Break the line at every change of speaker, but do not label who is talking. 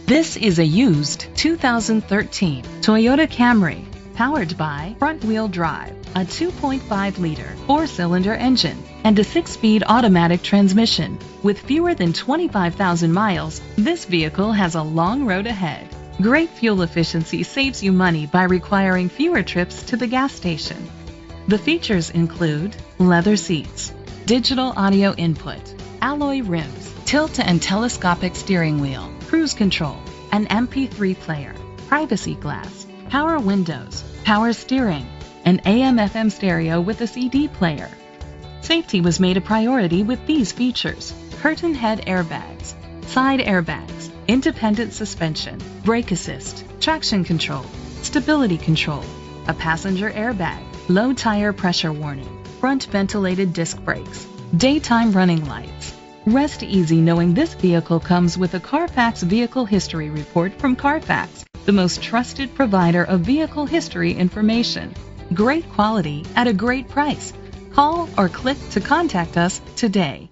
This is a used 2013 Toyota Camry, powered by front-wheel drive, a 2.5-liter four-cylinder engine, and a 6-speed automatic transmission. With fewer than 25,000 miles, this vehicle has a long road ahead. Great fuel efficiency saves you money by requiring fewer trips to the gas station. The features include leather seats, digital audio input, alloy rims, tilt and telescopic steering wheel, cruise control, an MP3 player, privacy glass, power windows, power steering, an AM/FM stereo with a CD player. Safety was made a priority with these features: curtain head airbags, side airbags, independent suspension, brake assist, traction control, stability control, a passenger airbag, low tire pressure warning, front ventilated disc brakes, daytime running lights. Rest easy knowing this vehicle comes with a Carfax Vehicle History Report from Carfax, the most trusted provider of vehicle history information. Great quality at a great price. Call or click to contact us today.